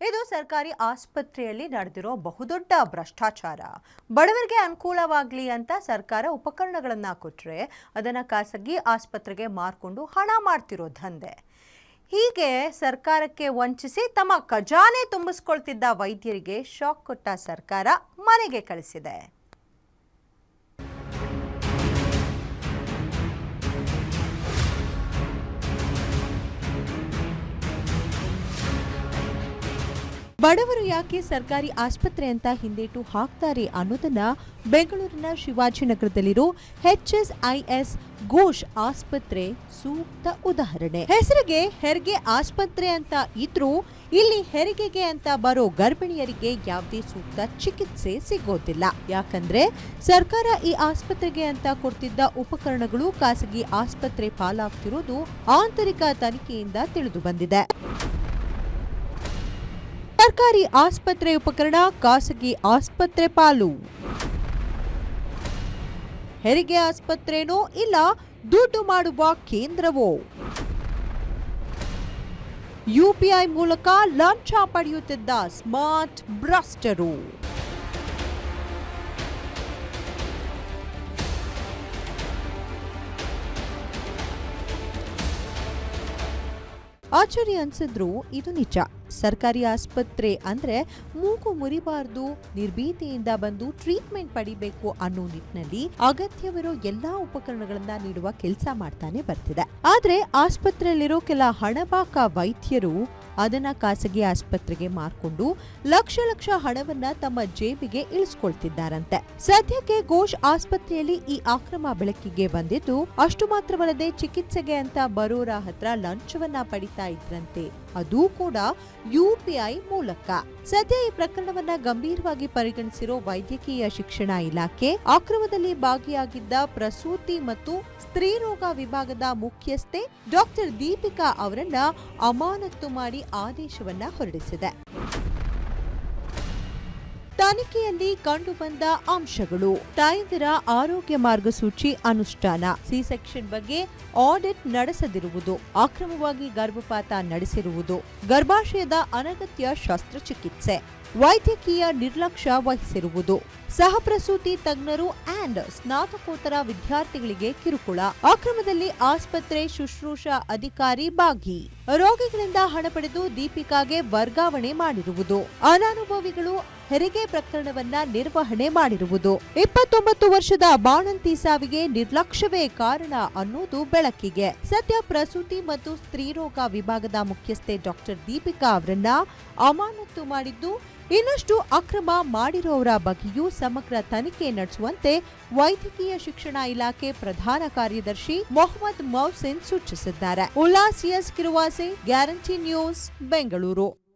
ಇದು ಸರ್ಕಾರಿ ಆಸ್ಪತ್ರೆಯಲ್ಲಿ ನಡೆದಿರೋ ಬಹುದೊಡ್ಡ ಭ್ರಷ್ಟಾಚಾರ. ಬಡವರಿಗೆ ಅನುಕೂಲವಾಗಲಿ ಅಂತ ಸರ್ಕಾರ ಉಪಕರಣಗಳನ್ನು ಕೊಟ್ಟರೆ ಅದನ್ನು ಖಾಸಗಿ ಆಸ್ಪತ್ರೆಗೆ ಮಾರ್ಕೊಂಡು ಹಣ ಮಾಡ್ತಿರೋ ದಂಧೆ. ಹೀಗೆ ಸರ್ಕಾರಕ್ಕೆ ವಂಚಿಸಿ ತಮ್ಮ ಖಜಾನೆ ತುಂಬಿಸ್ಕೊಳ್ತಿದ್ದ ವೈದ್ಯರಿಗೆ ಶಾಕ್ ಕೊಟ್ಟ ಸರ್ಕಾರ ಮನೆಗೆ ಕಳಿಸಿದೆ. ಬಡವರು ಯಾಕೆ ಸರ್ಕಾರಿ ಆಸ್ಪತ್ರೆ ಅಂತ ಹಿಂದೇಟು ಹಾಕ್ತಾರೆ ಅನ್ನೋದನ್ನ ಬೆಂಗಳೂರಿನ ಶಿವಾಜಿನಗರದಲ್ಲಿರೋ HSIS ಘೋಷ್ ಆಸ್ಪತ್ರೆ ಸೂಕ್ತ ಉದಾಹರಣೆ. ಹೆಸರಿಗೆ ಹೆರಿಗೆ ಆಸ್ಪತ್ರೆ ಅಂತ ಇದ್ರೂ ಇಲ್ಲಿ ಹೆರಿಗೆಗೆ ಅಂತ ಬರೋ ಗರ್ಭಿಣಿಯರಿಗೆ ಯಾವುದೇ ಸೂಕ್ತ ಚಿಕಿತ್ಸೆ ಸಿಗೋದಿಲ್ಲ. ಯಾಕಂದ್ರೆ ಸರ್ಕಾರ ಈ ಆಸ್ಪತ್ರೆಗೆ ಅಂತ ಕೊಡ್ತಿದ್ದ ಉಪಕರಣಗಳು ಖಾಸಗಿ ಆಸ್ಪತ್ರೆ ಪಾಲಾಗ್ತಿರೋದು ಆಂತರಿಕ ತನಿಖೆಯಿಂದ ತಿಳಿದು ಬಂದಿದೆ. ಸರ್ಕಾರಿ ಆಸ್ಪತ್ರೆ ಉಪಕರಣ ಖಾಸಗಿ ಆಸ್ಪತ್ರೆ ಪಾಲು. ಹೆರಿಗೆ ಆಸ್ಪತ್ರೆನೋ ಇಲ್ಲ ದುಡ್ಡು ಮಾಡುವ ಕೇಂದ್ರವೋ? UPI ಮೂಲಕ ಲಂಚ ಪಡೆಯುತ್ತಿದ್ದ ಸ್ಮಾರ್ಟ್ ಭ್ರಷ್ಟರು. ಆಶ್ಚರ್ಯ ಅನ್ಸಿದ್ರು ಇದು ನಿಜ. ಸರ್ಕಾರಿ ಆಸ್ಪತ್ರೆ ಅಂದ್ರೆ ಮೂಗು ಮುರಿಬಾರ್ದು, ನಿರ್ಭೀತಿಯಿಂದ ಬಂದು ಟ್ರೀಟ್ಮೆಂಟ್ ಪಡಿಬೇಕು ಅನ್ನೋ ನಿಟ್ಟಿನಲ್ಲಿ ಅಗತ್ಯವಿರೋ ಎಲ್ಲಾ ಉಪಕರಣಗಳನ್ನ ನೀಡುವ ಕೆಲಸ ಮಾಡ್ತಾನೆ ಬರ್ತಿದೆ. ಆದ್ರೆ ಆಸ್ಪತ್ರೆಯಲ್ಲಿರೋ ಕೆಲ ಹಣಬಾಕ ವೈದ್ಯರು ಅದನ್ನ ಖಾಸಗಿ ಆಸ್ಪತ್ರೆಗೆ ಮಾರ್ಕೊಂಡು ಲಕ್ಷ ಲಕ್ಷ ಹಣವನ್ನ ತಮ್ಮ ಜೇಬಿಗೆ ಇಳಿಸ್ಕೊಳ್ತಿದ್ದಾರಂತೆ. ಸದ್ಯಕ್ಕೆ ಘೋಷ್ ಆಸ್ಪತ್ರೆಯಲ್ಲಿ ಈ ಅಕ್ರಮ ಬೆಳಕಿಗೆ ಬಂದಿದ್ದು, ಅಷ್ಟು ಮಾತ್ರವಲ್ಲದೆ ಚಿಕಿತ್ಸೆಗೆ ಅಂತ ಬರೋರ ಹತ್ರ ಲಂಚವನ್ನ ಪಡಿತಾ ಇದ್ರಂತೆ, ಅದು ಕೂಡ UPI ಮೂಲಕ. ಸದ್ಯ ಈ ಪ್ರಕರಣವನ್ನ ಗಂಭೀರವಾಗಿ ಪರಿಗಣಿಸಿರೋ ವೈದ್ಯಕೀಯ ಶಿಕ್ಷಣ ಇಲಾಖೆ ಅಕ್ರಮದಲ್ಲಿ ಭಾಗಿಯಾಗಿದ್ದ ಪ್ರಸೂತಿ ಮತ್ತು ಸ್ತ್ರೀರೋಗ ವಿಭಾಗದ ಮುಖ್ಯಸ್ಥೆ ಡಾಕ್ಟರ್ ದೀಪಿಕಾ ಅವರನ್ನ ಅಮಾನತು ಮಾಡಿ ಆದೇಶವನ್ನ ಹೊರಡಿಸಿದೆ. ತನಿಖೆಯಲ್ಲಿ ಕಂಡುಬಂದ ಅಂಶಗಳು: ತಾಯಂದಿರ ಆರೋಗ್ಯ ಮಾರ್ಗಸೂಚಿ ಅನುಷ್ಠಾನ, ಸಿ ಸೆಕ್ಷನ್ ಬಗ್ಗೆ ಆಡಿಟ್ ನಡೆಸದಿರುವುದು, ಅಕ್ರಮವಾಗಿ ಗರ್ಭಪಾತ ನಡೆಸಿರುವುದು, ಗರ್ಭಾಶಯದ ಅನಗತ್ಯ ಶಸ್ತ್ರಚಿಕಿತ್ಸೆ, ವೈದ್ಯಕೀಯ ನಿರ್ಲಕ್ಷ್ಯ ವಹಿಸಿರುವುದು, ಸಹಪ್ರಸೂತಿ ತಜ್ಞರು ಅಂಡ್ ಸ್ನಾತಕೋತ್ತರ ವಿದ್ಯಾರ್ಥಿಗಳಿಗೆ ಕಿರುಕುಳ, ಅಕ್ರಮದಲ್ಲಿ ಆಸ್ಪತ್ರೆ ಶುಶ್ರೂಷಾ ಅಧಿಕಾರಿ ಭಾಗಿ, ರೋಗಿಗಳಿಂದ ಹಣ ಪಡೆದು ದೀಪಿಕಾಗೆ ವರ್ಗಾವಣೆ ಮಾಡಿರುವುದು, ಅನನುಭವಿಗಳು ಹೆರಿಗೆ ಪ್ರಕರಣವನ್ನ ನಿರ್ವಹಣೆ ಮಾಡಿರುವುದು, 29 ವರ್ಷದ ಬಾಣಂತಿ ಸಾವಿಗೆ ನಿರ್ಲಕ್ಷ್ಯವೇ ಕಾರಣ ಅನ್ನೋದು ಬೆಳಕಿಗೆ. ಸದ್ಯ ಪ್ರಸೂತಿ ಮತ್ತು ಸ್ತ್ರೀರೋಗ ವಿಭಾಗದ ಮುಖ್ಯಸ್ಥೆ ಡಾಕ್ಟರ್ ದೀಪಿಕಾ ಅವರನ್ನ ಅಮಾನತು ಮಾಡಿದ್ದು, ಇನ್ನಷ್ಟು ಅಕ್ರಮ ಮಾಡಿರುವವರ ಬಗ್ಗೆಯೂ ಸಮಗ್ರ ತನಿಖೆ ನಡೆಸುವಂತೆ ವೈದ್ಯಕೀಯ ಶಿಕ್ಷಣ ಇಲಾಖೆ ಪ್ರಧಾನ ಕಾರ್ಯದರ್ಶಿ ಮೊಹಮ್ಮದ್ ಮೌಸಿನ್ ಸೂಚಿಸಿದ್ದಾರೆ. Ullas S Kiruvase, guarantee news, Bengaluru.